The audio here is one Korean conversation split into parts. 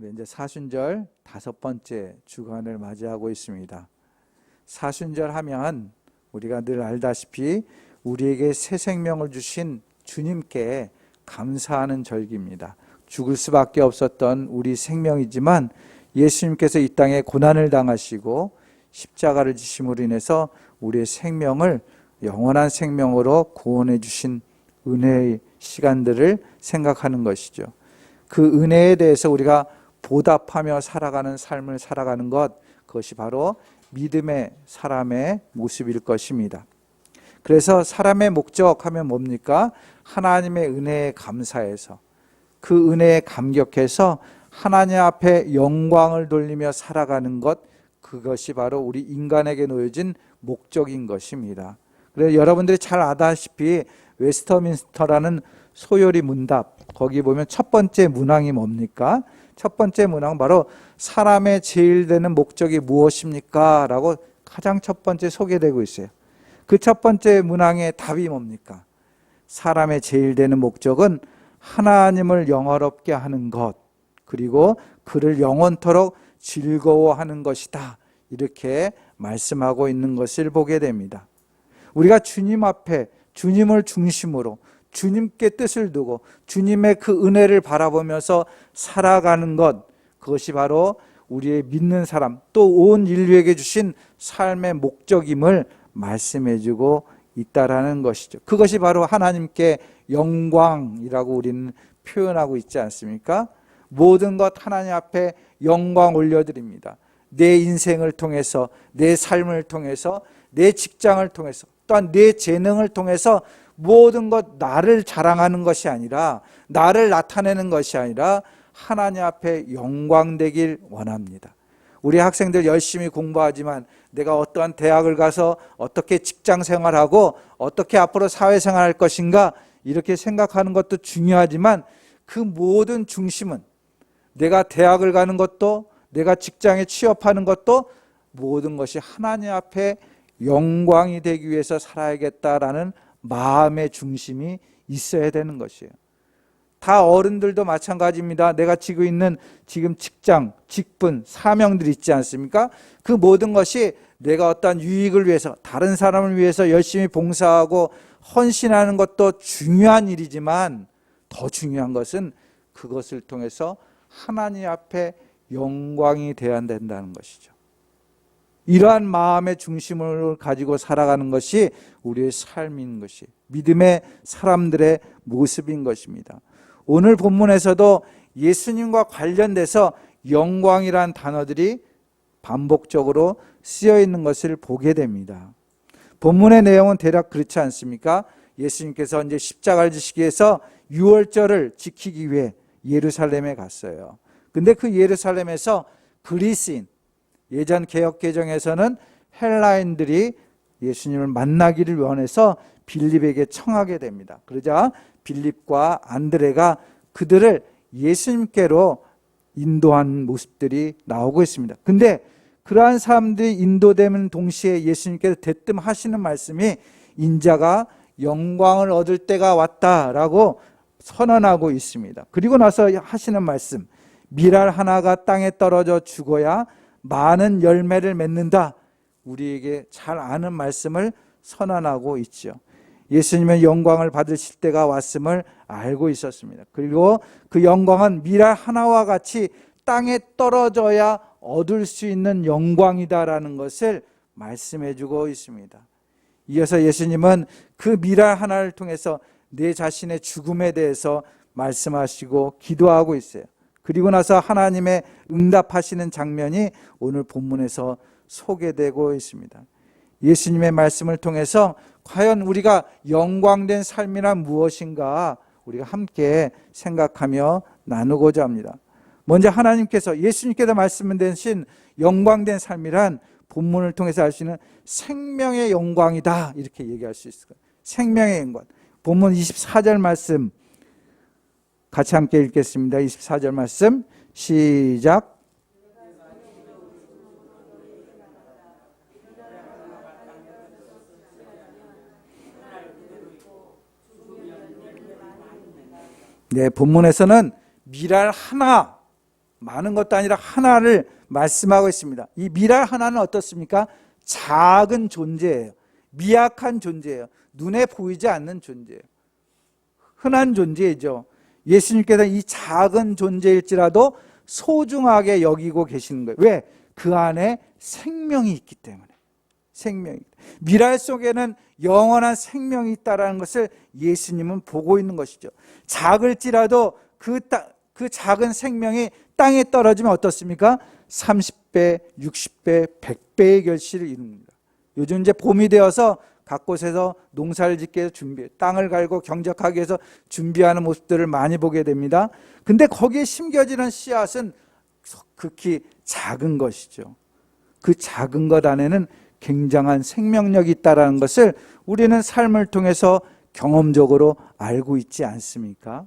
우리 이제 사순절 5번째 주간을 맞이하고 있습니다. 사순절 하면 우리가 늘 알다시피 우리에게 새 생명을 주신 주님께 감사하는 절기입니다. 죽을 수밖에 없었던 우리 생명이지만 예수님께서 이 땅에 고난을 당하시고 십자가를 지심으로 인해서 우리의 생명을 영원한 생명으로 구원해 주신 은혜의 시간들을 생각하는 것이죠. 그 은혜에 대해서 우리가 보답하며 살아가는 삶을 살아가는 것, 그것이 바로 믿음의 사람의 모습일 것입니다. 그래서 사람의 목적하면 뭡니까? 하나님의 은혜에 감사해서 그 은혜에 감격해서 하나님 앞에 영광을 돌리며 살아가는 것, 그것이 바로 우리 인간에게 놓여진 목적인 것입니다. 그래서 여러분들이 잘 아다시피 웨스터민스터라는 소요리 문답, 거기 보면 첫 번째 문항이 뭡니까? 첫 번째 문항은 바로 사람의 제일 되는 목적이 무엇입니까? 라고 가장 첫 번째 소개되고 있어요. 그 첫 번째 문항의 답이 뭡니까? 사람의 제일 되는 목적은 하나님을 영화롭게 하는 것, 그리고 그를 영원토록 즐거워하는 것이다. 이렇게 말씀하고 있는 것을 보게 됩니다. 우리가 주님 앞에 주님을 중심으로 주님께 뜻을 두고 주님의 그 은혜를 바라보면서 살아가는 것, 그것이 바로 우리의 믿는 사람, 또 온 인류에게 주신 삶의 목적임을 말씀해 주고 있다라는 것이죠. 그것이 바로 하나님께 영광이라고 우리는 표현하고 있지 않습니까? 모든 것 하나님 앞에 영광 올려드립니다. 내 인생을 통해서, 내 삶을 통해서, 내 직장을 통해서, 또한 내 재능을 통해서 모든 것 나를 자랑하는 것이 아니라, 나를 나타내는 것이 아니라 하나님 앞에 영광되길 원합니다. 우리 학생들 열심히 공부하지만 내가 어떠한 대학을 가서 어떻게 직장 생활하고 어떻게 앞으로 사회생활할 것인가 이렇게 생각하는 것도 중요하지만 그 모든 중심은 내가 대학을 가는 것도 내가 직장에 취업하는 것도 모든 것이 하나님 앞에 영광이 되기 위해서 살아야겠다라는 마음의 중심이 있어야 되는 것이에요. 다 어른들도 마찬가지입니다. 내가 지고 있는 지금 직장, 직분, 사명들 있지 않습니까? 그 모든 것이 내가 어떤 유익을 위해서, 다른 사람을 위해서 열심히 봉사하고 헌신하는 것도 중요한 일이지만 더 중요한 것은 그것을 통해서 하나님 앞에 영광이 되어야 된다는 것이죠. 이러한 마음의 중심을 가지고 살아가는 것이 우리의 삶인 것이 믿음의 사람들의 모습인 것입니다. 오늘 본문에서도 예수님과 관련돼서 영광이란 단어들이 반복적으로 쓰여 있는 것을 보게 됩니다. 본문의 내용은 대략 그렇지 않습니까? 예수님께서 이제 십자가를 지시기 위해서 유월절을 지키기 위해 예루살렘에 갔어요. 근데 그 예루살렘에서 그리스인, 예전 개역개정에서는 헬라인들이 예수님을 만나기를 원해서 빌립에게 청하게 됩니다. 그러자 빌립과 안드레가 그들을 예수님께로 인도한 모습들이 나오고 있습니다. 근데 그러한 사람들이 인도되는 동시에 예수님께서 대뜸 하시는 말씀이 인자가 영광을 얻을 때가 왔다라고 선언하고 있습니다. 그리고 나서 하시는 말씀, 밀알 하나가 땅에 떨어져 죽어야 많은 열매를 맺는다. 우리에게 잘 아는 말씀을 선언하고 있죠. 예수님은 영광을 받으실 때가 왔음을 알고 있었습니다. 그리고 그 영광은 밀알 하나와 같이 땅에 떨어져야 얻을 수 있는 영광이다라는 것을 말씀해 주고 있습니다. 이어서 예수님은 그 밀알 하나를 통해서 내 자신의 죽음에 대해서 말씀하시고 기도하고 있어요. 그리고 나서 하나님의 응답하시는 장면이 오늘 본문에서 소개되고 있습니다. 예수님의 말씀을 통해서 과연 우리가 영광된 삶이란 무엇인가 우리가 함께 생각하며 나누고자 합니다. 먼저 하나님께서 예수님께서 말씀하신 영광된 삶이란 본문을 통해서 알 수 있는 생명의 영광이다 이렇게 얘기할 수 있을 거예요. 생명의 영광. 본문 24절 말씀 같이 함께 읽겠습니다. 24절 말씀 시작. 네, 본문에서는 밀알 하나 많은 것도 아니라 하나를 말씀하고 있습니다. 이 미랄 하나는 어떻습니까? 작은 존재예요. 미약한 존재예요. 눈에 보이지 않는 존재예요. 흔한 존재이죠. 예수님께서 이 작은 존재일지라도 소중하게 여기고 계시는 거예요. 왜? 그 안에 생명이 있기 때문에. 미랄 속에는 영원한 생명이 있다는 것을 예수님은 보고 있는 것이죠. 작을지라도 그 작은 생명이 땅에 떨어지면 어떻습니까? 30배, 60배, 100배의 결실을 이룹니다. 요즘 이제 봄이 되어서 각 곳에서 농사를 짓기 위해서 땅을 갈고 경작하기 위해서 준비하는 모습들을 많이 보게 됩니다. 근데 거기에 심겨지는 씨앗은 극히 작은 것이죠. 그 작은 것 안에는 굉장한 생명력이 있다는 것을 우리는 삶을 통해서 경험적으로 알고 있지 않습니까?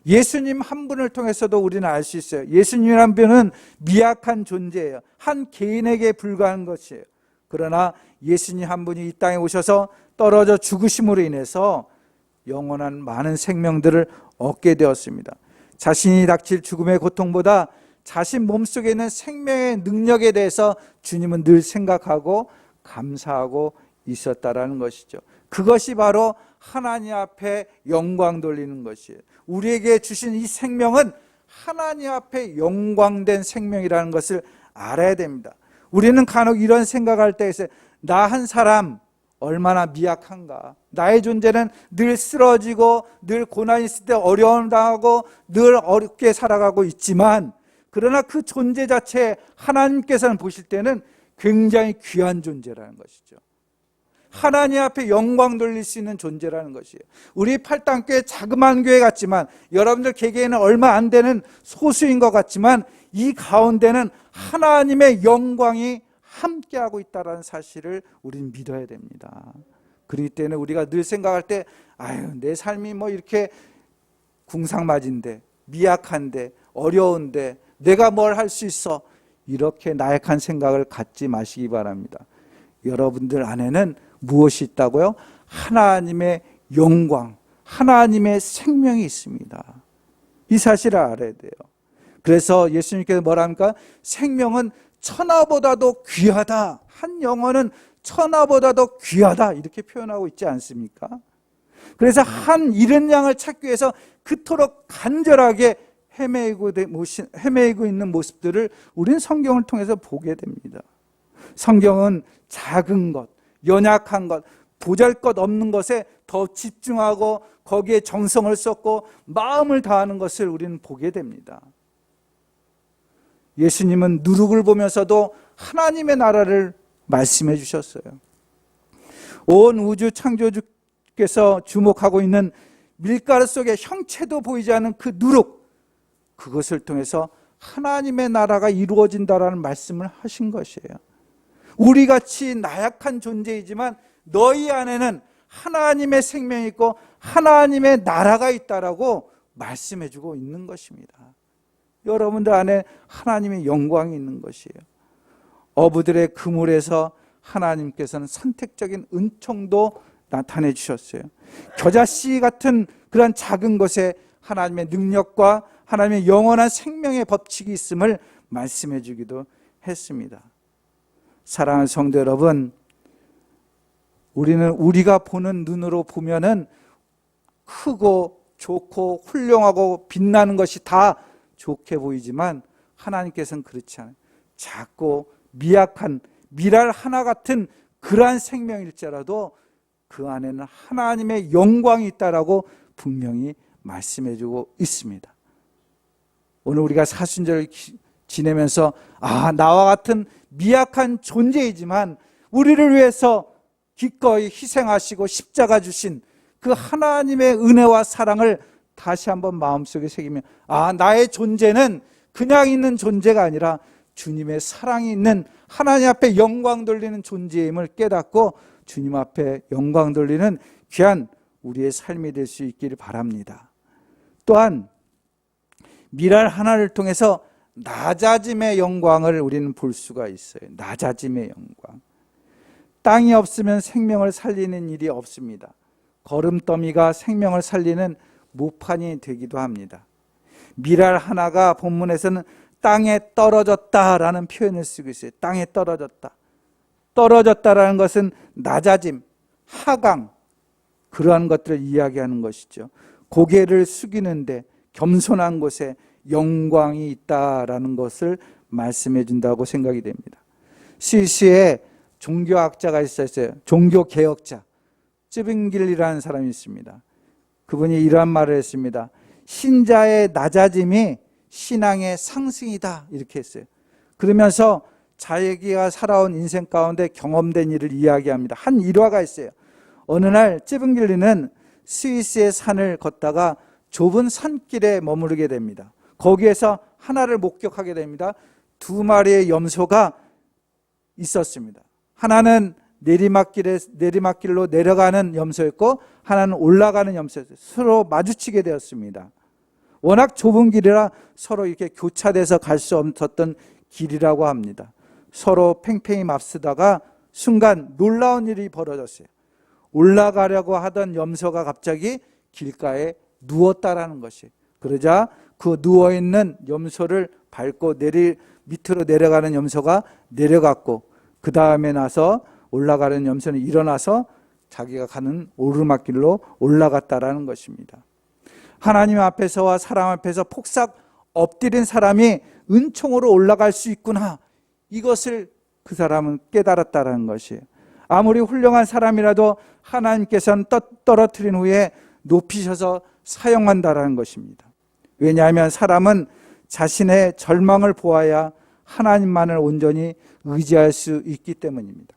예수님 한 분을 통해서도 우리는 알 수 있어요. 예수님이란 분은 미약한 존재예요. 한 개인에게 불과한 것이에요. 그러나 예수님 한 분이 이 땅에 오셔서 떨어져 죽으심으로 인해서 영원한 많은 생명들을 얻게 되었습니다. 자신이 닥칠 죽음의 고통보다 자신 몸속에 있는 생명의 능력에 대해서 주님은 늘 생각하고 감사하고 있었다라는 것이죠. 그것이 바로 하나님 앞에 영광 돌리는 것이에요. 우리에게 주신 이 생명은 하나님 앞에 영광된 생명이라는 것을 알아야 됩니다. 우리는 간혹 이런 생각할 때 있어요. 나 한 사람 얼마나 미약한가. 나의 존재는 늘 쓰러지고 늘 고난이 있을 때 어려움 당하고 늘 어렵게 살아가고 있지만, 그러나 그 존재 자체에 하나님께서는 보실 때는 굉장히 귀한 존재라는 것이죠. 하나님 앞에 영광 돌릴 수 있는 존재라는 것이에요. 우리 팔당교회 자그마한 교회 같지만, 여러분들 개개인은 얼마 안 되는 소수인 것 같지만, 이 가운데는 하나님의 영광이 함께하고 있다는 사실을 우리는 믿어야 됩니다. 그렇기 때문에 우리가 늘 생각할 때, 내 삶이 뭐 이렇게 궁상맞은데, 미약한데, 어려운데 내가 뭘 할 수 있어, 이렇게 나약한 생각을 갖지 마시기 바랍니다. 여러분들 안에는 무엇이 있다고요? 하나님의 영광, 하나님의 생명이 있습니다. 이 사실을 알아야 돼요. 그래서 예수님께서 뭐라 합니까? 생명은 천하보다도 귀하다. 한 영혼은 천하보다도 귀하다. 이렇게 표현하고 있지 않습니까? 그래서 한 잃은 양을 찾기 위해서 그토록 간절하게 헤매이고 있는 모습들을 우리는 성경을 통해서 보게 됩니다. 성경은 작은 것, 연약한 것, 보잘것없는 것에 더 집중하고 거기에 정성을 쏟고 마음을 다하는 것을 우리는 보게 됩니다. 예수님은 누룩을 보면서도 하나님의 나라를 말씀해 주셨어요. 온 우주 창조주께서 주목하고 있는 밀가루 속에 형체도 보이지 않는 그 누룩, 그것을 통해서 하나님의 나라가 이루어진다라는 말씀을 하신 것이에요. 우리같이 나약한 존재이지만 너희 안에는 하나님의 생명이 있고 하나님의 나라가 있다라고 말씀해 주고 있는 것입니다. 여러분들 안에 하나님의 영광이 있는 것이에요. 어부들의 그물에서 하나님께서는 선택적인 은총도 나타내 주셨어요. 겨자씨 같은 그런 작은 것에 하나님의 능력과 하나님의 영원한 생명의 법칙이 있음을 말씀해 주기도 했습니다. 사랑하는 성도 여러분, 우리는 우리가 보는 눈으로 보면은 크고 좋고 훌륭하고 빛나는 것이 다 좋게 보이지만 하나님께서는 그렇지 않아요. 작고 미약한 미랄 하나 같은 그러한 생명일지라도 그 안에는 하나님의 영광이 있다라고 분명히 말씀해주고 있습니다. 오늘 우리가 사순절을 지내면서 나와 같은 미약한 존재이지만 우리를 위해서 기꺼이 희생하시고 십자가 주신 그 하나님의 은혜와 사랑을 다시 한번 마음속에 새기면 나의 존재는 그냥 있는 존재가 아니라 주님의 사랑이 있는 하나님 앞에 영광 돌리는 존재임을 깨닫고 주님 앞에 영광 돌리는 귀한 우리의 삶이 될 수 있기를 바랍니다. 또한 미랄 하나를 통해서 낮아짐의 영광을 우리는 볼 수가 있어요. 낮아짐의 영광. 땅이 없으면 생명을 살리는 일이 없습니다. 거름더미가 생명을 살리는 모판이 되기도 합니다. 밀알 하나가 본문에서는 땅에 떨어졌다라는 표현을 쓰고 있어요. 땅에 떨어졌다. 떨어졌다라는 것은 낮아짐, 하강, 그러한 것들을 이야기하는 것이죠. 고개를 숙이는데 겸손한 곳에 영광이 있다라는 것을 말씀해 준다고 생각이 됩니다. 스위스에 종교학자가 있었어요. 종교개혁자 쯔빙길이라는 사람이 있습니다. 그분이 이러한 말을 했습니다. 신자의 낮아짐이 신앙의 상승이다, 이렇게 했어요. 그러면서 자기가 살아온 인생 가운데 경험된 일을 이야기합니다. 한 일화가 있어요. 어느 날 쯔빙길리는 스위스의 산을 걷다가 좁은 산길에 머무르게 됩니다. 거기에서 하나를 목격하게 됩니다. 두 마리의 염소가 있었습니다. 하나는 내리막길로 내려가는 염소였고 하나는 올라가는 염소였어요. 서로 마주치게 되었습니다. 워낙 좁은 길이라 서로 이렇게 교차돼서 갈 수 없었던 길이라고 합니다. 서로 팽팽히 맞서다가 순간 놀라운 일이 벌어졌어요. 올라가려고 하던 염소가 갑자기 길가에 누웠다라는 것이. 그러자 그 누워있는 염소를 밟고 밑으로 내려가는 염소가 내려갔고, 그 다음에 나서 올라가는 염소는 일어나서 자기가 가는 오르막길로 올라갔다라는 것입니다. 하나님 앞에서와 사람 앞에서 폭삭 엎드린 사람이 은총으로 올라갈 수 있구나, 이것을 그 사람은 깨달았다라는 것이에요. 아무리 훌륭한 사람이라도 하나님께서는 떨어뜨린 후에 높이셔서 사용한다라는 것입니다. 왜냐하면 사람은 자신의 절망을 보아야 하나님만을 온전히 의지할 수 있기 때문입니다.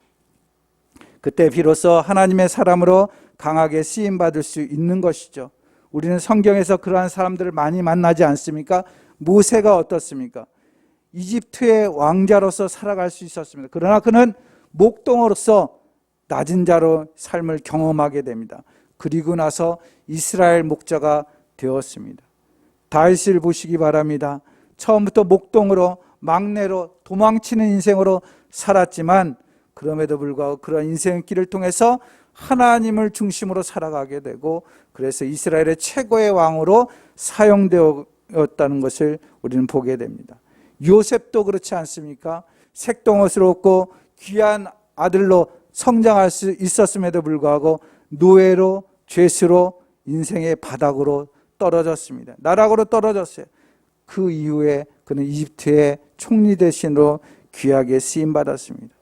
그때 비로소 하나님의 사람으로 강하게 쓰임받을 수 있는 것이죠. 우리는 성경에서 그러한 사람들을 많이 만나지 않습니까? 모세가 어떻습니까? 이집트의 왕자로서 살아갈 수 있었습니다. 그러나 그는 목동으로서 낮은 자로 삶을 경험하게 됩니다. 그리고 나서 이스라엘 목자가 되었습니다. 다윗을 보시기 바랍니다. 처음부터 목동으로, 막내로, 도망치는 인생으로 살았지만 그럼에도 불구하고 그런 인생길을 통해서 하나님을 중심으로 살아가게 되고, 그래서 이스라엘의 최고의 왕으로 사용되었다는 것을 우리는 보게 됩니다. 요셉도 그렇지 않습니까? 색동옷을 얻고 귀한 아들로 성장할 수 있었음에도 불구하고 노예로, 죄수로 인생의 바닥으로 떨어졌습니다. 나락으로 떨어졌어요. 그 이후에 그는 이집트의 총리 대신으로 귀하게 쓰임받았습니다.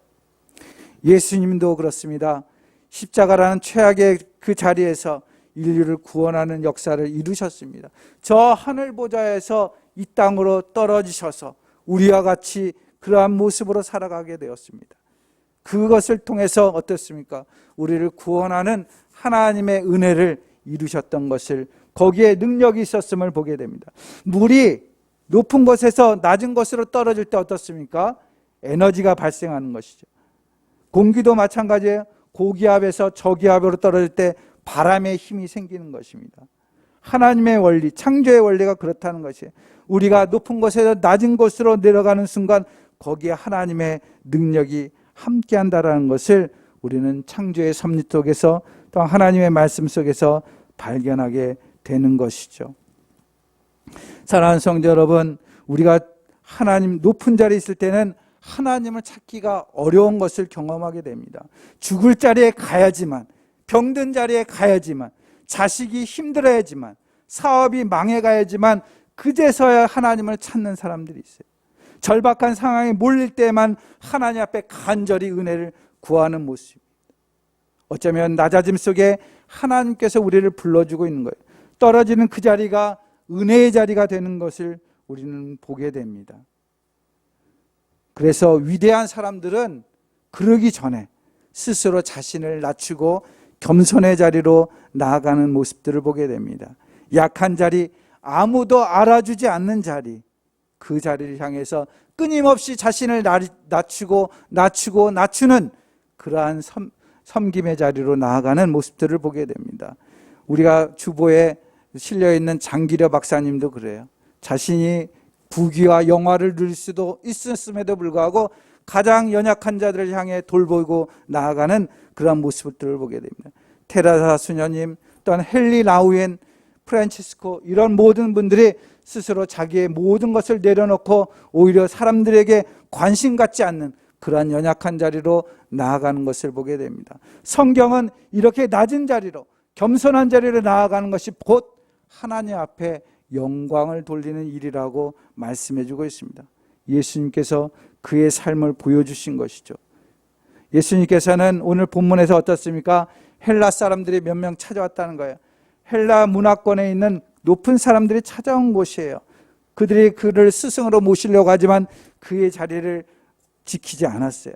예수님도 그렇습니다. 십자가라는 최악의 그 자리에서 인류를 구원하는 역사를 이루셨습니다. 저 하늘 보좌에서 이 땅으로 떨어지셔서 우리와 같이 그러한 모습으로 살아가게 되었습니다. 그것을 통해서 어떻습니까? 우리를 구원하는 하나님의 은혜를 이루셨던 것을, 거기에 능력이 있었음을 보게 됩니다. 물이 높은 곳에서 낮은 곳으로 떨어질 때 어떻습니까? 에너지가 발생하는 것이죠. 공기도 마찬가지예요. 고기압에서 저기압으로 떨어질 때 바람의 힘이 생기는 것입니다. 하나님의 원리, 창조의 원리가 그렇다는 것이에요. 우리가 높은 곳에서 낮은 곳으로 내려가는 순간 거기에 하나님의 능력이 함께한다라는 것을 우리는 창조의 섭리 속에서 또 하나님의 말씀 속에서 발견하게 되는 것이죠. 사랑하는 성도 여러분, 우리가 하나님 높은 자리에 있을 때는 하나님을 찾기가 어려운 것을 경험하게 됩니다. 죽을 자리에 가야지만, 병든 자리에 가야지만, 자식이 힘들어야지만, 사업이 망해가야지만 그제서야 하나님을 찾는 사람들이 있어요. 절박한 상황에 몰릴 때만 하나님 앞에 간절히 은혜를 구하는 모습입니다. 어쩌면 낮아짐 속에 하나님께서 우리를 불러주고 있는 거예요. 떨어지는 그 자리가 은혜의 자리가 되는 것을 우리는 보게 됩니다. 그래서 위대한 사람들은 그러기 전에 스스로 자신을 낮추고 겸손의 자리로 나아가는 모습들을 보게 됩니다. 약한 자리, 아무도 알아주지 않는 자리, 그 자리를 향해서 끊임없이 자신을 낮추는 그러한 섬김의 자리로 나아가는 모습들을 보게 됩니다. 우리가 주보에 실려있는 장기려 박사님도 그래요. 자신이 부귀와 영화를 누릴 수도 있었음에도 불구하고 가장 연약한 자들을 향해 돌보고 나아가는 그런 모습들을 보게 됩니다. 테라사 수녀님, 또한 헨리 라우엔, 프란치스코, 이런 모든 분들이 스스로 자기의 모든 것을 내려놓고 오히려 사람들에게 관심 갖지 않는 그러한 연약한 자리로 나아가는 것을 보게 됩니다. 성경은 이렇게 낮은 자리로, 겸손한 자리로 나아가는 것이 곧 하나님 앞에 영광을 돌리는 일이라고 말씀해 주고 있습니다. 예수님께서 그의 삶을 보여주신 것이죠. 예수님께서는 오늘 본문에서 어떻습니까? 헬라 사람들이 몇 명 찾아왔다는 거예요. 헬라 문화권에 있는 높은 사람들이 찾아온 곳이에요. 그들이 그를 스승으로 모시려고 하지만 그의 자리를 지키지 않았어요.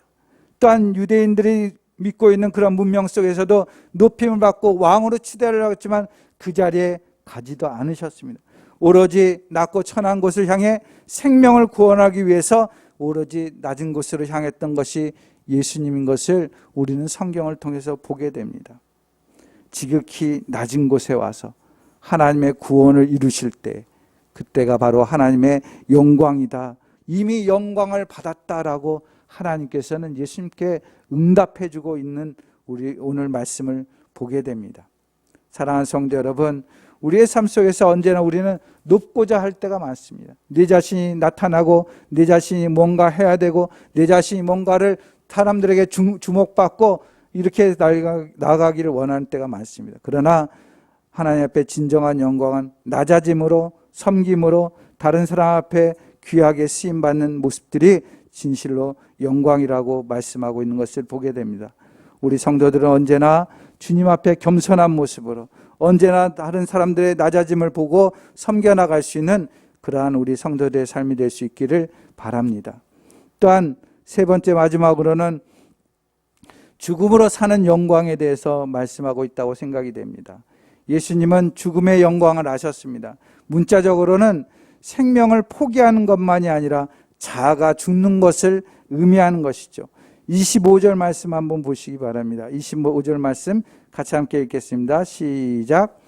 또한 유대인들이 믿고 있는 그런 문명 속에서도 높임을 받고 왕으로 치대하려고 했지만 그 자리에 가지도 않으셨습니다. 오로지 낮고 천한 곳을 향해 생명을 구원하기 위해서 오로지 낮은 곳으로 향했던 것이 예수님인 것을 우리는 성경을 통해서 보게 됩니다. 지극히 낮은 곳에 와서 하나님의 구원을 이루실 때, 그때가 바로 하나님의 영광이다. 이미 영광을 받았다라고 하나님께서는 예수님께 응답해 주고 있는 우리 오늘 말씀을 보게 됩니다. 사랑하는 성도 여러분, 우리의 삶 속에서 언제나 우리는 높고자 할 때가 많습니다. 내 자신이 나타나고 내 자신이 뭔가 해야 되고 내 자신이 뭔가를 사람들에게 주목받고 이렇게 나아가기를 원하는 때가 많습니다. 그러나 하나님 앞에 진정한 영광은 낮아짐으로, 섬김으로, 다른 사람 앞에 귀하게 쓰임받는 모습들이 진실로 영광이라고 말씀하고 있는 것을 보게 됩니다. 우리 성도들은 언제나 주님 앞에 겸손한 모습으로, 언제나 다른 사람들의 낮아짐을 보고 섬겨나갈 수 있는 그러한 우리 성도들의 삶이 될 수 있기를 바랍니다. 또한 세 번째 마지막으로는 죽음으로 사는 영광에 대해서 말씀하고 있다고 생각이 됩니다. 예수님은 죽음의 영광을 아셨습니다. 문자적으로는 생명을 포기하는 것만이 아니라 자아가 죽는 것을 의미하는 것이죠. 25절 말씀 한번 보시기 바랍니다. 25절 말씀 같이 함께 읽겠습니다. 시작.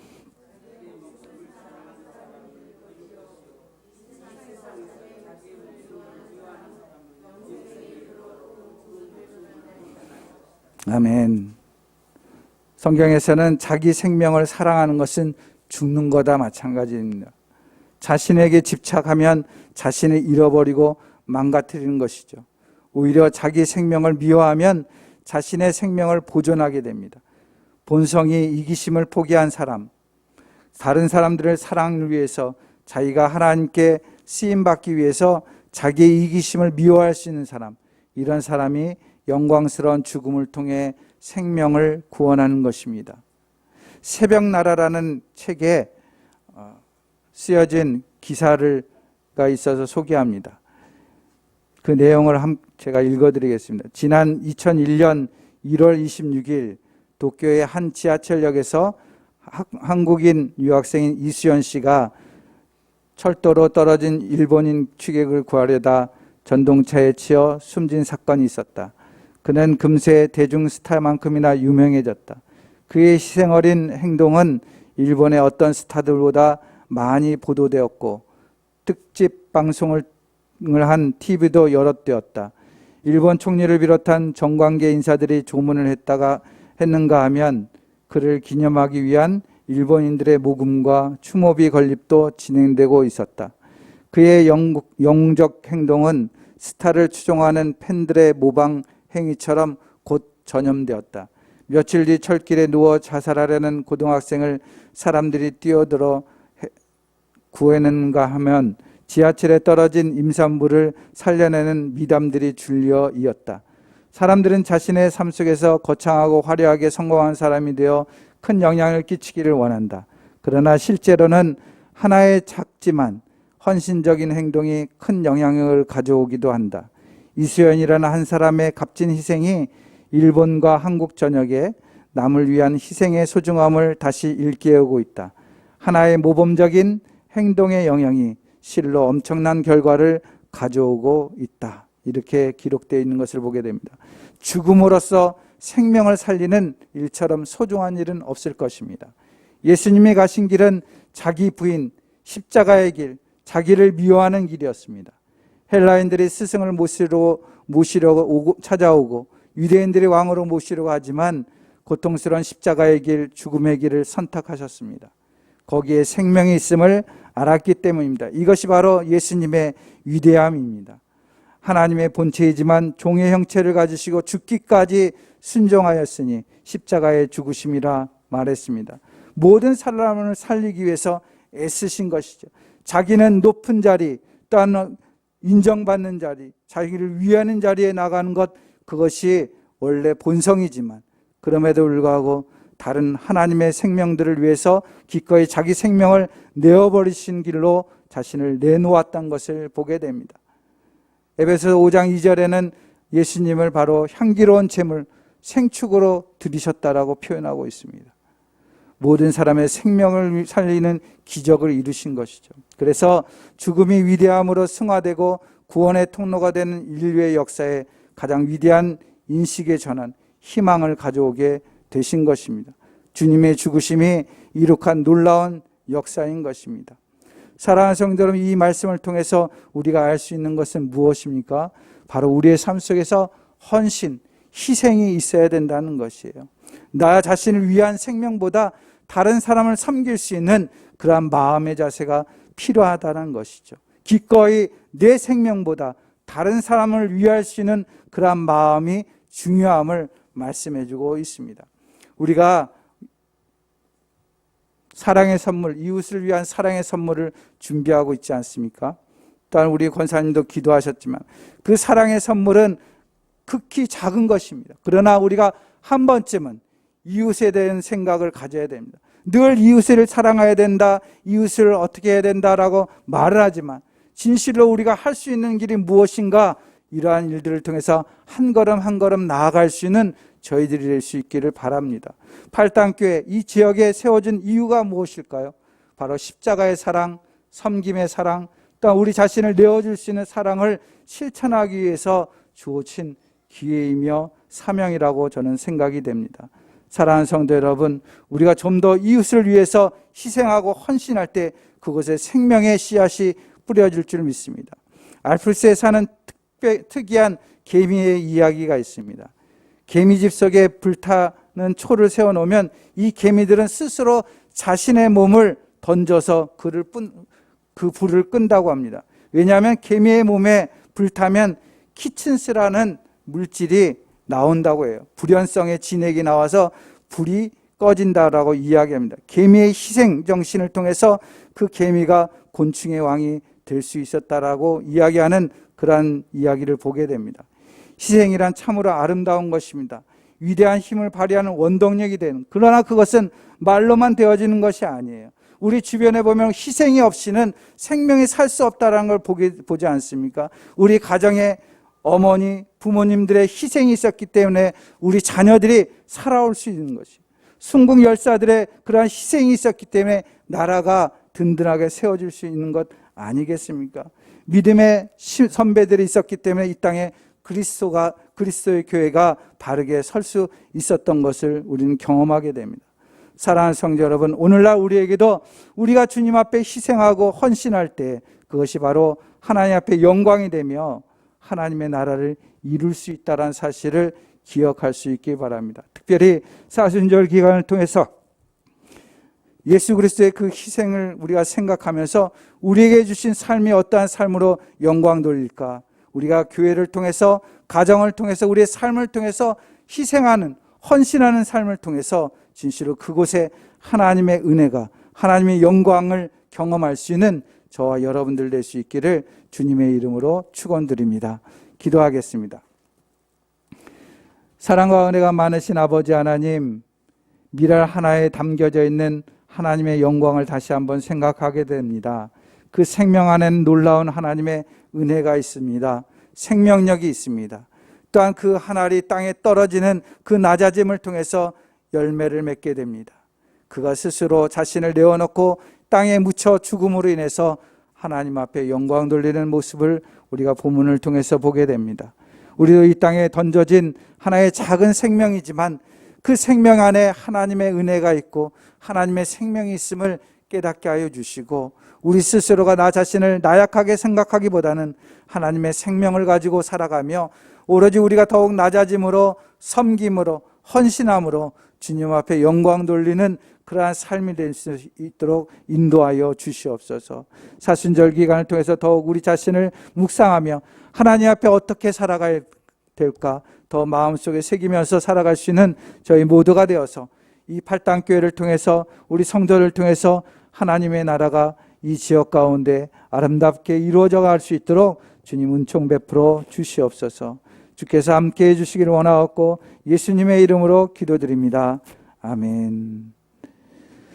아멘. 성경에서는 자기 생명을 사랑하는 것은 죽는 거다 마찬가지입니다. 자신에게 집착하면 자신을 잃어버리고 망가뜨리는 것이죠. 오히려 자기 생명을 미워하면 자신의 생명을 보존하게 됩니다. 본성이 이기심을 포기한 사람, 다른 사람들의 사랑을 위해서 자기가 하나님께 쓰임받기 위해서 자기의 이기심을 미워할 수 있는 사람, 이런 사람이 영광스러운 죽음을 통해 생명을 구원하는 것입니다. 새벽나라라는 책에 쓰여진 기사가 있어서 소개합니다. 그 내용을 제가 읽어드리겠습니다. 지난 2001년 1월 26일 도쿄의 한 지하철역에서 한국인 유학생인 이수연 씨가 철도로 떨어진 일본인 취객을 구하려다 전동차에 치여 숨진 사건이 있었다. 그는 금세 대중 스타만큼이나 유명해졌다. 그의 희생어린 행동은 일본의 어떤 스타들보다 많이 보도되었고 특집 방송을 한 TV도 여럿되었다. 일본 총리를 비롯한 정관계 인사들이 조문을 했는가 하면 그를 기념하기 위한 일본인들의 모금과 추모비 건립도 진행되고 있었다. 그의 영적 행동은 스타를 추종하는 팬들의 모방 행위처럼 곧 전염되었다. 며칠 뒤 철길에 누워 자살하려는 고등학생을 사람들이 뛰어들어 구해내는가 하면 지하철에 떨어진 임산부를 살려내는 미담들이 줄려 이었다. 사람들은 자신의 삶 속에서 거창하고 화려하게 성공한 사람이 되어 큰 영향을 끼치기를 원한다. 그러나 실제로는 하나의 작지만 헌신적인 행동이 큰 영향을 가져오기도 한다. 이수연이라는 한 사람의 값진 희생이 일본과 한국 전역에 남을 위한 희생의 소중함을 다시 일깨우고 있다. 하나의 모범적인 행동의 영향이 실로 엄청난 결과를 가져오고 있다. 이렇게 기록되어 있는 것을 보게 됩니다. 죽음으로써 생명을 살리는 일처럼 소중한 일은 없을 것입니다. 예수님이 가신 길은 자기 부인, 십자가의 길, 자기를 미워하는 길이었습니다. 헬라인들이 스승을 모시려고 찾아오고 유대인들이 왕으로 모시려고 하지만 고통스러운 십자가의 길, 죽음의 길을 선택하셨습니다. 거기에 생명이 있음을 알았기 때문입니다. 이것이 바로 예수님의 위대함입니다. 하나님의 본체이지만 종의 형체를 가지시고 죽기까지 순종하였으니 십자가의 죽으심이라 말했습니다. 모든 사람을 살리기 위해서 애쓰신 것이죠. 자기는 높은 자리, 또한 인정받는 자리, 자기를 위하는 자리에 나가는 것, 그것이 원래 본성이지만 그럼에도 불구하고 다른 하나님의 생명들을 위해서 기꺼이 자기 생명을 내어버리신 길로 자신을 내놓았던 것을 보게 됩니다. 에베소서 5장 2절에는 예수님을 바로 향기로운 제물, 생축으로 드리셨다라고 표현하고 있습니다. 모든 사람의 생명을 살리는 기적을 이루신 것이죠. 그래서 죽음이 위대함으로 승화되고 구원의 통로가 되는 인류의 역사에 가장 위대한 인식의 전환, 희망을 가져오게 되신 것입니다. 주님의 죽으심이 이룩한 놀라운 역사인 것입니다. 사랑하는 성도 여러분, 이 말씀을 통해서 우리가 알 수 있는 것은 무엇입니까? 바로 우리의 삶 속에서 헌신, 희생이 있어야 된다는 것이에요. 나 자신을 위한 생명보다 다른 사람을 섬길 수 있는 그러한 마음의 자세가 필요하다는 것이죠. 기꺼이 내 생명보다 다른 사람을 위할 수 있는 그러한 마음이 중요함을 말씀해 주고 있습니다. 우리가 사랑의 선물, 이웃을 위한 사랑의 선물을 준비하고 있지 않습니까? 또한 우리 권사님도 기도하셨지만 그 사랑의 선물은 극히 작은 것입니다. 그러나 우리가 한 번쯤은 이웃에 대한 생각을 가져야 됩니다. 늘 이웃을 사랑해야 된다, 이웃을 어떻게 해야 된다라고 말을 하지만 진실로 우리가 할 수 있는 길이 무엇인가, 이러한 일들을 통해서 한 걸음 한 걸음 나아갈 수 있는 저희들이 될 수 있기를 바랍니다. 팔당교회 이 지역에 세워진 이유가 무엇일까요? 바로 십자가의 사랑, 섬김의 사랑, 또 우리 자신을 내어줄 수 있는 사랑을 실천하기 위해서 주어진 기회이며 사명이라고 저는 생각이 됩니다. 사랑하는 성도 여러분, 우리가 좀 더 이웃을 위해서 희생하고 헌신할 때 그곳에 생명의 씨앗이 뿌려질 줄 믿습니다. 알프스에 사는 특이한 개미의 이야기가 있습니다. 개미집 속에 불타는 초를 세워놓으면 이 개미들은 스스로 자신의 몸을 던져서 그 불을 끈다고 합니다. 왜냐하면 개미의 몸에 불타면 키친스라는 물질이 나온다고 해요. 불연성의 진액이 나와서 불이 꺼진다라고 이야기합니다. 개미의 희생 정신을 통해서 그 개미가 곤충의 왕이 될 수 있었다라고 이야기하는 그러한 이야기를 보게 됩니다. 희생이란 참으로 아름다운 것입니다. 위대한 힘을 발휘하는 원동력이 되는, 그러나 그것은 말로만 되어지는 것이 아니에요. 우리 주변에 보면 희생이 없이는 생명이 살 수 없다는 걸 보지 않습니까? 우리 가정에 어머니, 부모님들의 희생이 있었기 때문에 우리 자녀들이 살아올 수 있는 것이, 순국 열사들의 그러한 희생이 있었기 때문에 나라가 든든하게 세워질 수 있는 것 아니겠습니까? 믿음의 선배들이 있었기 때문에 이 땅에 그리스도의 교회가 바르게 설 수 있었던 것을 우리는 경험하게 됩니다. 사랑하는 성도 여러분, 오늘날 우리에게도 우리가 주님 앞에 희생하고 헌신할 때 그것이 바로 하나님 앞에 영광이 되며 하나님의 나라를 이룰 수 있다는 사실을 기억할 수 있기 바랍니다. 특별히 사순절 기간을 통해서 예수 그리스도의 그 희생을 우리가 생각하면서 우리에게 주신 삶이 어떠한 삶으로 영광 돌릴까? 우리가 교회를 통해서, 가정을 통해서, 우리의 삶을 통해서 희생하는, 헌신하는 삶을 통해서 진실로 그곳에 하나님의 은혜가, 하나님의 영광을 경험할 수 있는 저와 여러분들 될 수 있기를 주님의 이름으로 축원드립니다. 기도하겠습니다. 사랑과 은혜가 많으신 아버지 하나님, 미랄 하나에 담겨져 있는 하나님의 영광을 다시 한번 생각하게 됩니다. 그 생명 안에는 놀라운 하나님의 은혜가 있습니다. 생명력이 있습니다. 또한 그 한 알이 땅에 떨어지는 그 낮아짐을 통해서 열매를 맺게 됩니다. 그가 스스로 자신을 내어놓고 땅에 묻혀 죽음으로 인해서 하나님 앞에 영광 돌리는 모습을 우리가 본문을 통해서 보게 됩니다. 우리도 이 땅에 던져진 하나의 작은 생명이지만 그 생명 안에 하나님의 은혜가 있고 하나님의 생명이 있음을 깨닫게 하여 주시고, 우리 스스로가 나 자신을 나약하게 생각하기보다는 하나님의 생명을 가지고 살아가며 오로지 우리가 더욱 낮아짐으로, 섬김으로, 헌신함으로 주님 앞에 영광 돌리는 그러한 삶이 될 수 있도록 인도하여 주시옵소서. 사순절 기간을 통해서 더욱 우리 자신을 묵상하며 하나님 앞에 어떻게 살아가야 될까 더 마음속에 새기면서 살아갈 수 있는 저희 모두가 되어서 이 팔당교회를 통해서 우리 성도를 통해서 하나님의 나라가 이 지역 가운데 아름답게 이루어져 갈 수 있도록 주님 은총 베풀어 주시옵소서. 주께서 함께해 주시기를 원하옵고 예수님의 이름으로 기도드립니다. 아멘.